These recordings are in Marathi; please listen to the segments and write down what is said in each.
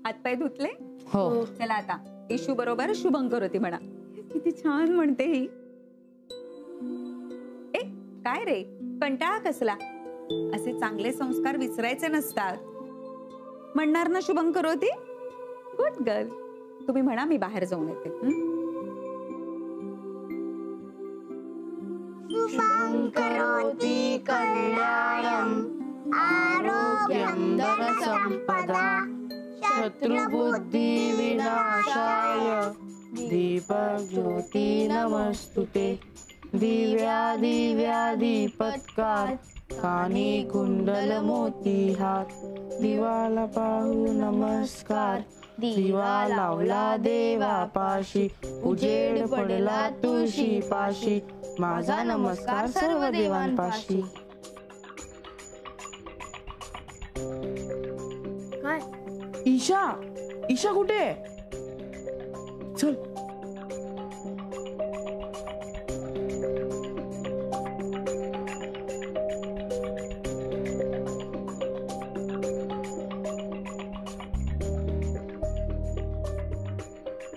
हातपाय धुतले? हो. चला आता इशू बरोबर शुभंकरोती म्हणा. किती छान म्हणते ही. ए काय रे, कंटाळा कसला? असे चांगले संस्कार विसरायचे नसतात. म्हणणार ना शुभंकरोती? Good girl. तुम्ही म्हणा, मी बाहेर जाऊन येते. शुभंकरोति कल्याणं आरोग्यं धनसंपदा शत्रुबुद्धि विनाशाय दीपज्योति नमस्तुते. दिव्या दिव्या दीपत्कार कानी कुंडल मोती हात. दिवाला पाहू नमस्कार, दिवा लावला देवापाशी. उजेड पडला तुळशी पाशी, माझा नमस्कार सर्व देवांपाशी. काय? ईशा, ईशा कुठे आहे? चल.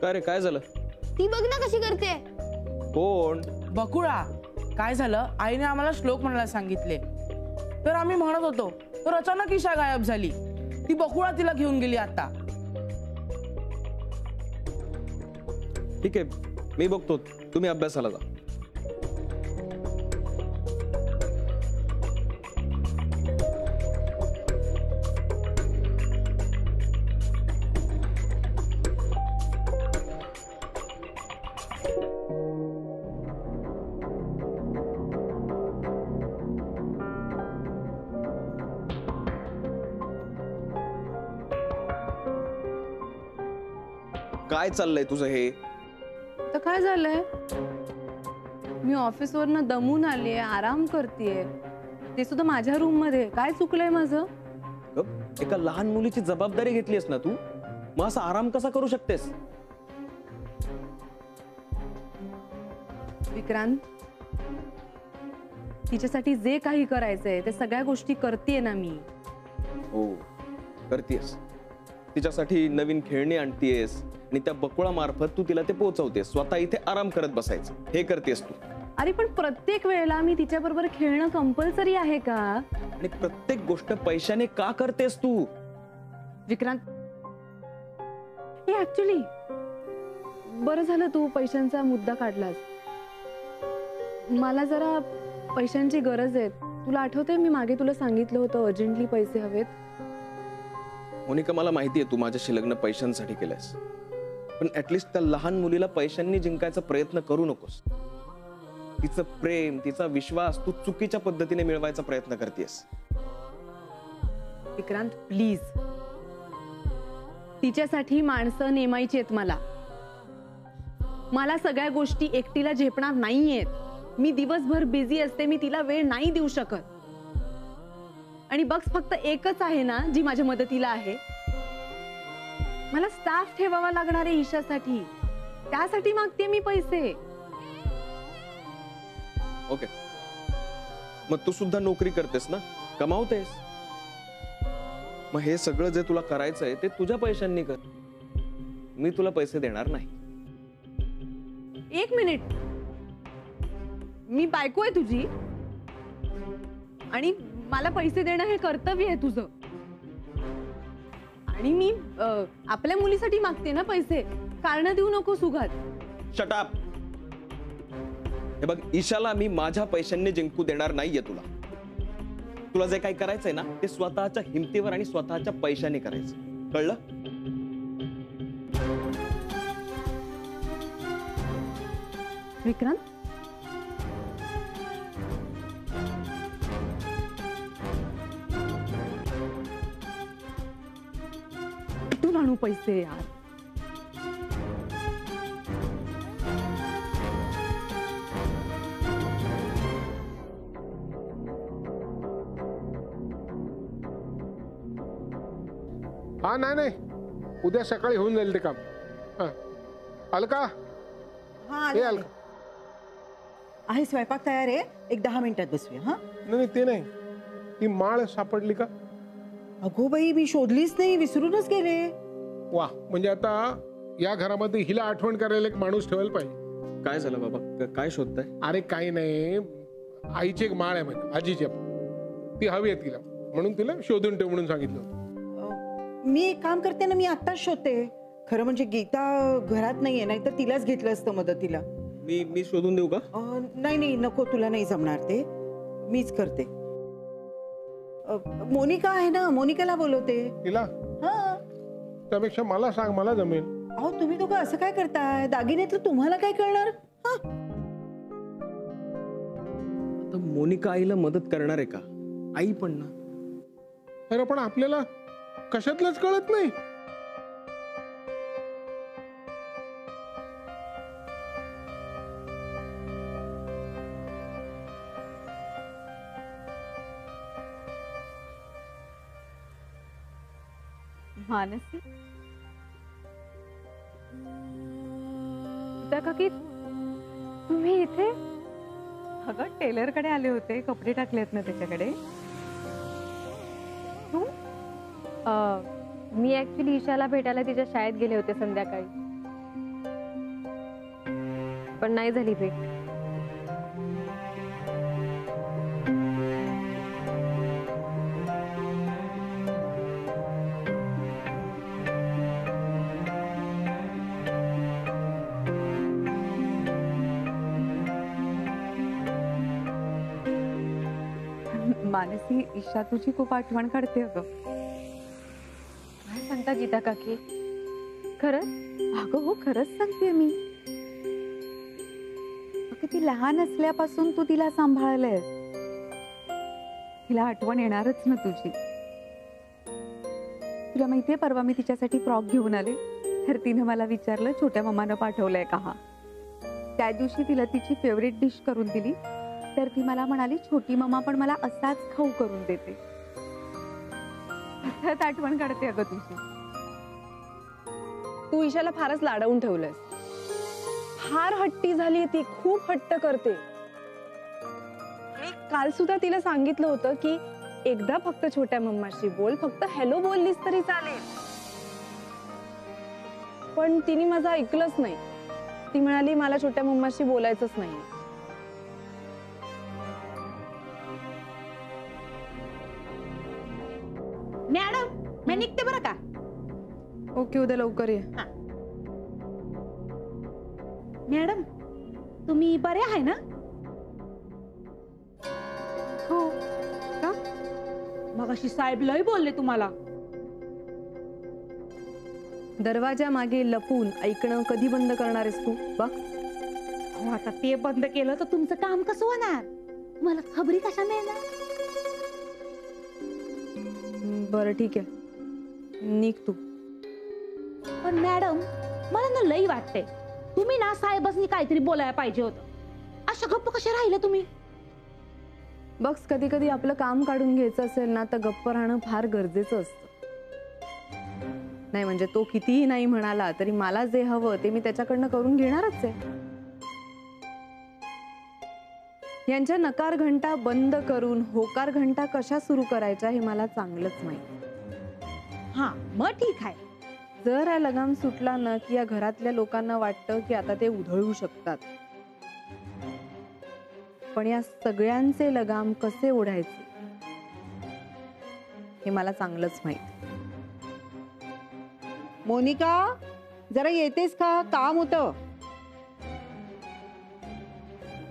काय रे, काय झालं? ती बघ ना कशी करते. कोण? बकुळा. काय झालं, आईने आम्हाला श्लोक म्हणायला सांगितले, तर आम्ही म्हणत होतो, तर अचानक ईशा गायब झाली. ती बकुळा तिला घेऊन गेली आता. ठीक आहे, मी बघतो, तुम्ही अभ्यासाला जा. काय चाललंय तुझं हे? तर काय झालंय, मी ऑफिसवरनं दमून आलीये, आराम करतेय, ते सुद्धा माझ्या रूम मध्ये. काय चुकलंय माझं? एका लहान मुलीची जबाबदारी घेतलीस ना तू, मग असा आराम कसा करू शकतेस? विक्रांत, तिच्यासाठी जे काही करायचंय ते सगळ्या गोष्टी करतेय ना मी. हो, करतेस. तिच्यासाठी नवीन खेळणी आणतीयस आणि त्या बकुळा मार्फत तू तिला ते पोहोचवतेस. स्वतः इथे आराम करत बसायचं, हे करतेस तू. अरे पण प्रत्येक वेळेला मी तिच्या बरोबर खेळणं कंपल्सरी आहे का? आणि प्रत्येक गोष्ट पैशाने का करतेस तू? विक्रांत, हे ऍक्च्युली बरं झालं तू पैशांचा मुद्दा काढलास. मला जरा पैशांची गरज आहे. तुला आठवतंय मी मागे तुला सांगितलं होतं अर्जंटली पैसे हवेत. मोनिका, मला माहिती आहे तू माझ्याशी लग्न पैशांसाठी केलंस, पण ऍटलिस्ट त्या लहान मुलीला पैशांनी जिंकायचा प्रयत्न करू नकोस. तिचं प्रेम, तिचा विश्वास तू चुकीच्या पद्धतीने मिळवायचा प्रयत्न करतेस. विक्रांत प्लीज, तिच्यासाठी माणसं नेमायची आहेत मला. मला सगळ्या गोष्टी एकटीला झेपणार नाहीयेत. मी दिवसभर बिझी असते, मी तिला वेळ नाही देऊ शकत. आणि बक्स फक्त एकच आहे ना जी माझ्या मदतीला आहे. मला स्टाफ ठेवावा लागणार आहे ईशासाठी, त्यासाठी मागते मी पैसे. ओके, मग तू सुद्धा नोकरी करतेस ना, कमावतेस. मग हे सगळं जे तुला करायचंय ते तुझ्या पैशांनी कर. मी तुला पैसे देणार नाही. एक मिनिट, मी बायको आहे तुझी आणि मला पैसे देणं हे कर्तव्य आहे तुझं. आणि मी आपल्या मुलीसाठी मागते ना पैसे. कारण देऊ नको सुगात. Shut up. हे बघ, ईशाला मी माझ्या पैशांनी जिंकू देणार नाहीये तुला. तुला जे काही करायचंय ना ते स्वतःच्या हिमतीवर आणि स्वतःच्या पैशाने करायचं, कळलं? विक्रांत, कुठून आणू पैसे यार? हा नाही, उद्या सकाळी होऊन जाईल ते काम. अलका, हे अलका, आहे स्वयंपाक तयार आहे. एक 10 मिनिटात बसूया. हा नाही ते नाही, ती माळ सापडली का? अगो बाई, मी शोधलीच नाही, विसरूनच गेले. वा, म्हणजे आता या घरामध्ये हिला आठवण करायला एक माणूस ठेवायला पाहिजे. काय झालं बाबा, काय शोधताय? अरे काही नाही, आईची एक माळ आहे म्हणजे आजीची, ती हवी आहे तिला, म्हणून तिला शोधून ठेव म्हणून सांगितलं. मी एक काम करते ना, मी आत्ताच शोधते. खरं म्हणजे गीता घरात नाहीये, नाही तर तिलाच घेतलं असतं मदतीला. मी शोधून देऊ का? नाही नाही नको, तुला नाही जमणार ते, मीच करते. मोनिका आहे ना, मोनिकाला बोलवते. तिला? हा. त्यापेक्षा मला सांग, मला जमेल. अहो तुम्ही दोघं असं काय करताय? दागिन्यातलं तुम्हाला काय कळणार? आता मोनिका आईला मदत करणार आहे का? आई पण ना. अरे पण आपल्याला कशातलंच कळत नाही. मानसी, काकी तुम्ही इथे? अगं टेलर कडे आले होते, कपडे टाकलेत ना त्याच्याकडे. तू? मी ऍक्च्युली ईशाला भेटायला तिच्या शाळेत गेले होते संध्याकाळी, पण नाही झाली भेट. मानसी, ईशा तुझी खूप आठवण काढते. अगं काय सांगता गीता काकी, खरंच? अगं हो, खरंच सांगते मी. अगं ती लहान असल्यापासून तू तिला सांभाळलंयस, तिला आठवण येणारच ना तुझी. तुला माहितीये, परवा मी तिच्यासाठी फ्रॉक घेऊन आले, तर तिने मला विचारलं छोट्या मम्मानं पाठवलंय का हा. त्या दिवशी तिला तिची फेवरेट डिश करून दिली, तर ती मला म्हणाली छोटी मम्मा पण मला असाच खाऊ करून देते. सतत आठवण काढते अगं तुझी. तू ईशाला फारच लाडवून ठेवलंयस. फार हट्टी झाली ती, खूप हट्ट करते. काल सुद्धा तिला सांगितलं होतं की एकदा फक्त छोट्या मम्माशी बोल, फक्त हॅलो बोललीस तरी चालेल. पण तिने माझं ऐकलंच नाही. ती म्हणाली मला छोट्या मम्माशी बोलायचंच नाही. मॅडम, मी निघते बरं का. ओके, उद्या लवकर ये. मॅडम, तुम्ही बरे आहे ना? हो का? मगाशी साहेब लय बोलले तुम्हाला. दरवाजा मागे लपून ऐकणं कधी बंद करणार आहेस तू? बघ, हो आता ते बंद केलं तर तुमचं काम कसं होणार? तुम्हाला खबरी कशा मिळणार? बरं ठीक आहे, निघ तू. पण मॅडम, मला ना लई वाटते तुम्ही ना साहेबांनी काहीतरी बोलायला पाहिजे होतं. अशा गप्प कशा राहिले तुम्ही? बघ, कधी कधी आपलं काम काढून घ्यायचं असेल ना तर गप्प राहणं फार गरजेचं असतं. नाही म्हणजे तो कितीही नाही म्हणाला तरी मला जे हवं ते मी त्याच्याकडनं करून घेणारच आहे. यांच्या नकार घंटा बंद करून होकार घंटा कशा सुरू करायच्या हे मला चांगलंच माहिती. हा मग ठीक आहे. जर हा लगाम सुटला ना की या घरातल्या लोकांना वाटतं की आता ते उधळू शकतात. पण या सगळ्यांचे लगाम कसे ओढायचे हे मला चांगलंच माहिती. मोनिका, जरा येतेस का? काम होतं.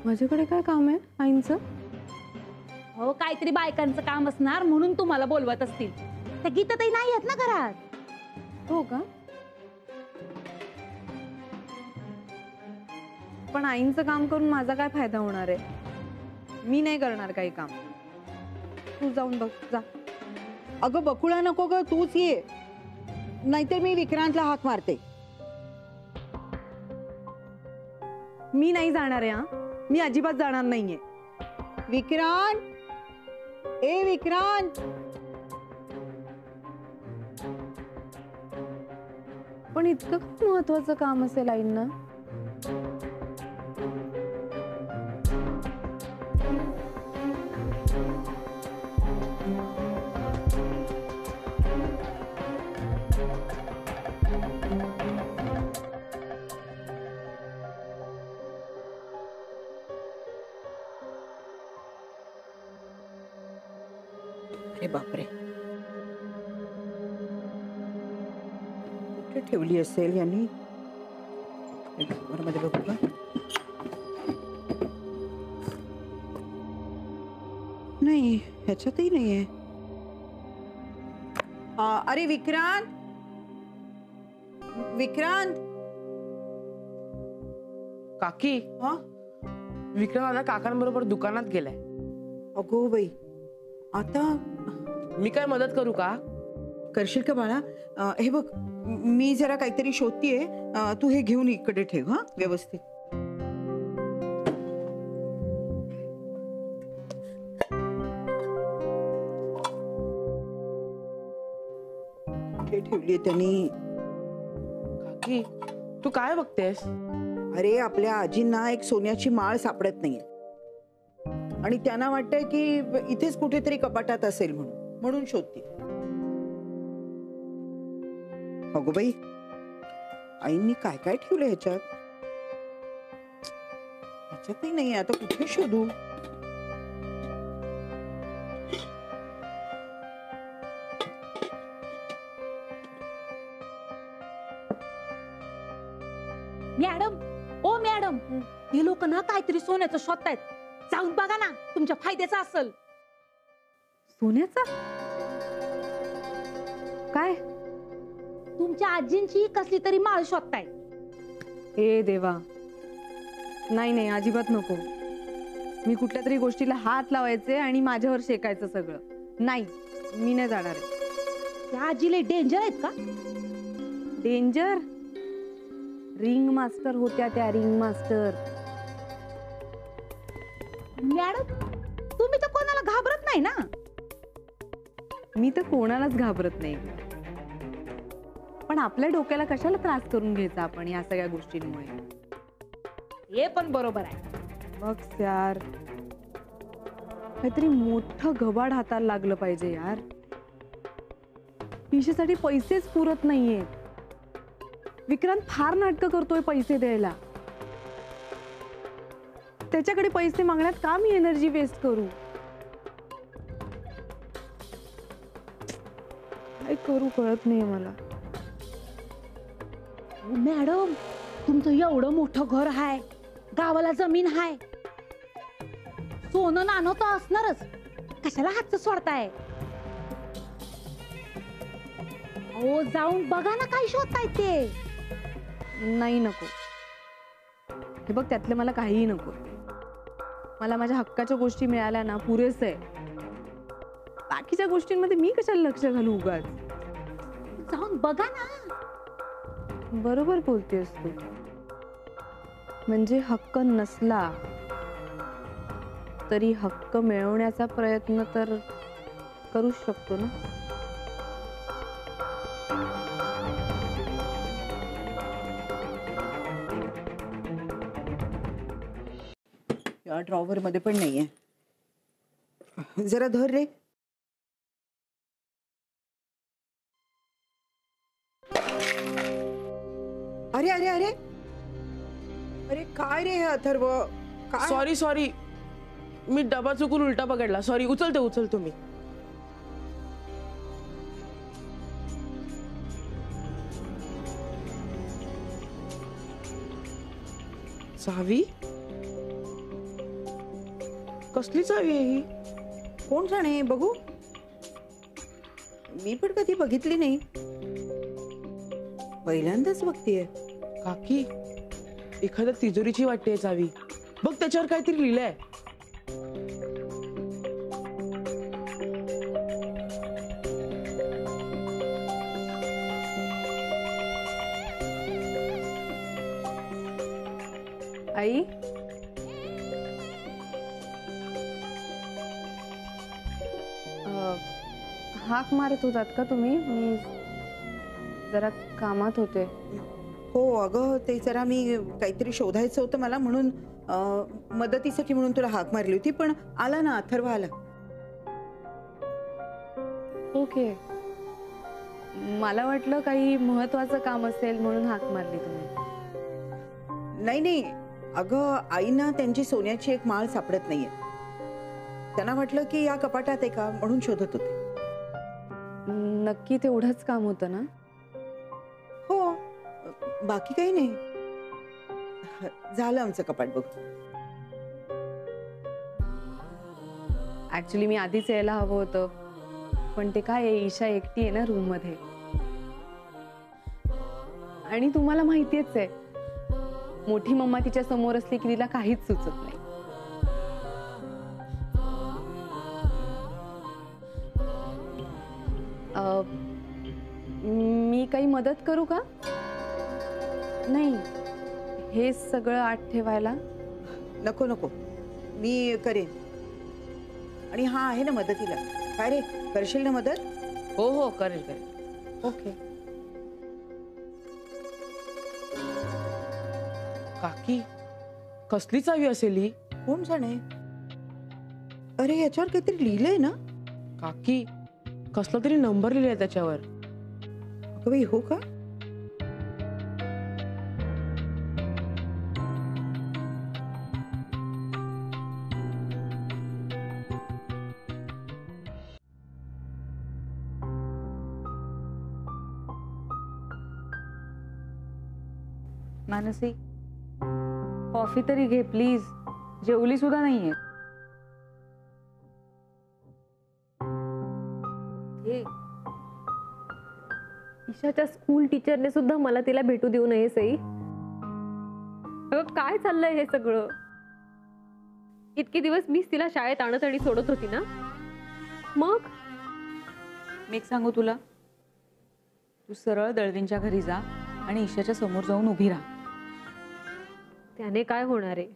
माझ्याकडे काय काम आहे आईंचं? हो, काहीतरी बायकांचं काम असणार म्हणून तुम्हाला बोलवत असतील. त्या गीताताई नाही आहेत ना घरात. हो का? पण आईंचं काम करून माझा काय फायदा होणार आहे? मी नाही करणार काही काम. तू जाऊन बघ जा. अगं बकुळा नको ग, तूच ये, नाहीतर मी विक्रांतला हाक मारते. मी नाही जाणार आहे. हा, मी अजिबात जाणार नाहीये. विक्रांत, ए विक्रांत. पण इतकं महत्वाचं काम असेल आईंना? बापरे, कुठे ठेवली असेल यांनी? मध्ये बघू का? नाही, ह्याच्यातही नाहीये. अरे विक्रांत, विक्रांत. काकी, हा, विक्रम आता काकांबरोबर दुकानात गेलाय. अगो बाई, आता मी काय मदत करू का? करशील का बाळा? हे बघ, मी जरा काहीतरी शोधतीये, तू हे घेऊन इकडे ठेव. हा, व्यवस्थित. ठेवली त्यांनी. काकी, तू काय बघतेस? अरे, आपल्या आजींना एक सोन्याची माळ सापडत नाहीये आणि त्यांना वाटतंय की इथेच कुठेतरी कपाटात असेल म्हणून शोधते. अगो बाई, आईंनी काय काय ठेवलं ह्याच्यात? ह्याच्यातही नाहीये. आता कुठे शोधू? मॅडम, ओ मॅडम, हे लोक ना काहीतरी सोन्याचं शोधतायत. जाऊन बघा ना, तुमच्या फायद्याचं असेल. सोन्याचा काय? तुमच्या आजींची कसली तरी माळ शोधताय. हे देवा, नाही नाही, अजिबात नको. मी कुठल्या तरी गोष्टीला हात लावायचे आणि माझ्यावर शेकायचं सगळं. नाही, मी नाही जाणार आहे. त्या आजीला डेंजर आहेत का? डेंजर? रिंग मास्टर होत्या त्या, रिंग मास्टर. मॅडम, तुम्ही तर कोणाला घाबरत नाही ना? मी तर कोणालाच घाबरत नाही, पण आपल्या डोक्याला कशाला त्रास करून घ्यायचा आपण या सगळ्या गोष्टींमुळे? हे पण बरोबर आहे. मग यार, काहीतरी मोठं घबाड हाताला लागलं पाहिजे यार. पिशेसाठी पैसेच पुरत नाहीयेत. विक्रांत फार नाटकं करतोय पैसे द्यायला. त्याच्याकडे पैसे मागण्यात का मी एनर्जी वेस्ट करू? काय करू कळत नाही मला. मॅडम, तुमचं एवढं मोठं घर आहे, गावाला जमीन आहे, सोनं नाणं तर असणारच. कशाला हातचं सोडताय? हो, जाऊन बघा ना काय शोधताय ते. नाही, नको. हे बघ, त्यातलं मला काहीही नको. मला माझ्या हक्काच्या गोष्टी मिळाल्या ना, पुरेसं आहे. बाकीच्या गोष्टींमध्ये मी कशाला लक्ष घालू उगाच? जाऊन बघा ना. बरोबर बोलतेस तू. म्हणजे हक्क नसला तरी हक्क मिळवण्याचा प्रयत्न तर करूच शकतो ना. या ड्रॉवर मध्ये पण नाहीये. जरा धर रे. अरे अरे अरे अरे, काय रे हे अथर्व? काय? सॉरी सॉरी, मी डबा चुकून उलटा पकडला. सॉरी. उचलतो मी. चावी? कसली चावी आहे ही? कोण जाणे, बघू. मी पण कधी बघितली नाही, पहिल्यांदाच बघतीये. काकी, एखाद्या तिजोरीची वाटते चावी. बघ, त्याच्यावर काहीतरी लिहिलंय. आई, हाक मारत होतात का तुम्ही? मी जरा कामात होते. हो अगं, ते जरा मी काहीतरी शोधायचं होतं मला, म्हणून मदतीसाठी म्हणून तुला हाक मारली होती. पण आला ना, अथर्व आला. ओके. मला वाटलं काही महत्वाचं काम असेल म्हणून हाक मारली तुम्ही. नाही नाही अगं, आईना त्यांची सोन्याची एक माळ सापडत नाहीये. त्यांना वाटलं की या कपाटात आहे का म्हणून शोधत होते. नक्की तेवढंच काम होतं ना? हो, बाकी काही नाही. झालं आमचं कपाट बघ. ऍक्च्युली मी आधीच यायला हवं होतं, पण ते काय आहे, ईशा एकटी आहे ना रूम मध्ये. आणि तुम्हाला माहितीच आहे, मोठी मम्मा तिच्या समोर असली की तिला काहीच सुचत नाही. मी काही मदत करू का? नाही, हे सगळं आत ठेवायला. नको नको, मी करेन. आणि हा आहे ना मदतीला. काय रे, करशील ना मदत? हो हो, करेल करेल. ओके. काकी, कसली चावी असेल ही? कोण जाणे? अरे याच्यावर काहीतरी लिहिलंय ना. काकी, कसला तरी नंबर लिहिलाय त्याच्यावर. अगं बाई, हो का? मानसी, कॉफी तरी घे प्लीज. जेवली सुद्धा नाहीये. ईशाच्या स्कूल टीचरने सुद्धा मला तिला भेटू देऊ नये सई. अगं काय चाललंय हे सगळं? इतके दिवस मीच तिला शाळेत आणत आणि सोडत होती ना. मग मी एक सांगू तुला, तू सरळ दळवींच्या घरी जा आणि ईशाच्या समोर जाऊन उभी राहा. त्याने काय होणार आहे?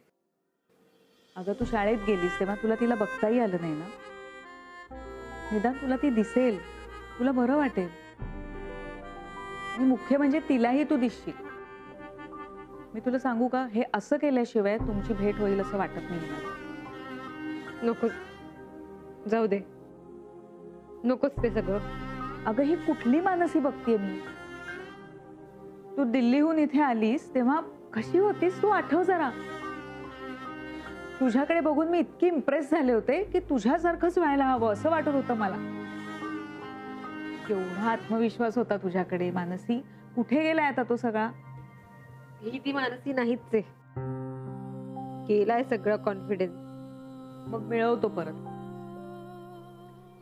अगं तू शाळेत गेलीस तेव्हा तुला तिला बघताही आलं नाही ना. निदान तुला ती दिसेल, तुला बरं वाटेल. आणि मुख्य म्हणजे तिलाही तू दिसशील. मी तुला सांगू का, हे असं केल्याशिवाय तुमची भेट होईल असं वाटत नाही मला. नको, जाऊ दे, नकोच ते सगळं. अगं ही कुठली मानसी बघतीये मी? तू दिल्लीहून इथे आलीस तेव्हा कशी होतीस तू? आठव जरा. तुझ्याकडे बघून मी इतकी इम्प्रेस झाले होते की तुझ्यासारखंच व्हायला हवं असं वाटत होतं मला. एवढा आत्मविश्वास होता तुझ्याकडे मानसी. कुठे गेलाय आता तो सगळा? ही ती मानसी नाहीच आहे. गेलाय सगळं कॉन्फिडन्स. मग मिळवतो परत.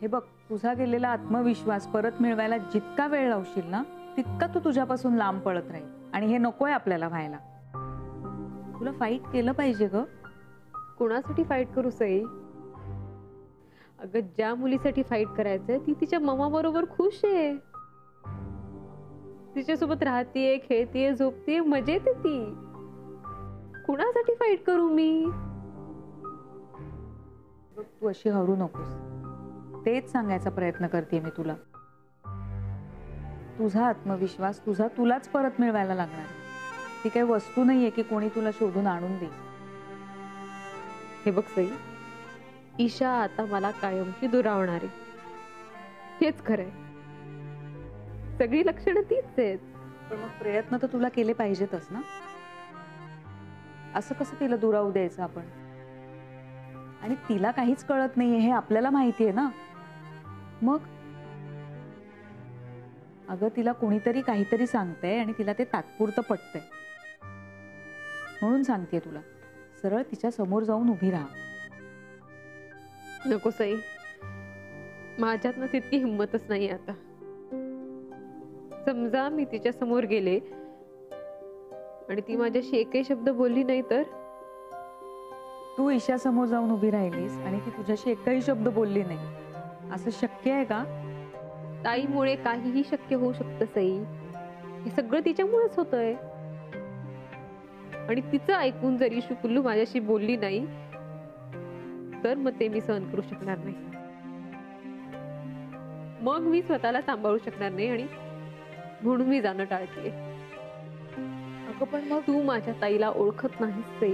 हे बघ, तुझा गेलेला आत्मविश्वास परत मिळवायला जितका वेळ लावशील ना, तितका तू तुझ्यापासून लांब पळत राहील. आणि हे नकोय आपल्याला व्हायला. तुला फाईट केलं पाहिजे ग. कोणासाठी फाईट करू सई? अगं ज्या मुलीसाठी फाईट करायचंय ती तिच्या मम्मा बरोबर खुश आहे. तिच्यासोबत राहतीये, खेळतीये, झोपतीये, मजेत आहे ती. कुणासाठी फाईट करू मी? तू अशी हरू नकोस. तेच सांगायचा प्रयत्न करते मी तुला. तुझा आत्मविश्वास तुलाच परत मिळवायला लागणार. ती काही वस्तू नाहीये की कोणी तुला शोधून आणून दे. हे बघ सई, ईशा आता मला कायमची दुरावणार आहे. हेच खरंय. सगळी लक्षणं तीच आहेत. पण मग प्रयत्न तर तुला केले पाहिजेतच ना. असं कसं तिला दुरावू द्यायचं आपण? आणि तिला काहीच कळत नाहीये हे आपल्याला माहितीये ना. मग अगं तिला कोणीतरी काहीतरी सांगतंय आणि तिला ते तात्पुरतं पटतंय. म्हणून सांगतेय तुला, सरळ तिच्या समोर जाऊन उभी राहा. नको सई, माझ्यात ना तितकी हिंमतच नाही आता. समजा मी तिच्या समोर गेले आणि ती माझ्याशी एकही शब्द बोलली नाही तर? तू ईशा समोर जाऊन उभी राहिलीस आणि ती तुझ्याशी एकही शब्द बोलली नाही, असं शक्य आहे का? ताईमुळे काहीही शक्य होऊ शकतं सई. हे सगळं तिच्यामुळेच होतंय. आणि तिचं ऐकून जरी शुकुल्लू माझ्याशी बोलली नाही तर मग ते मी सहन करू शकणार नाही. मग मी स्वतःला सांभाळू शकणार नाही आणि म्हणून मी जाणं टाळतेय. अगं पण मग तू माझ्या ताईला ओळखत नाहीस सई.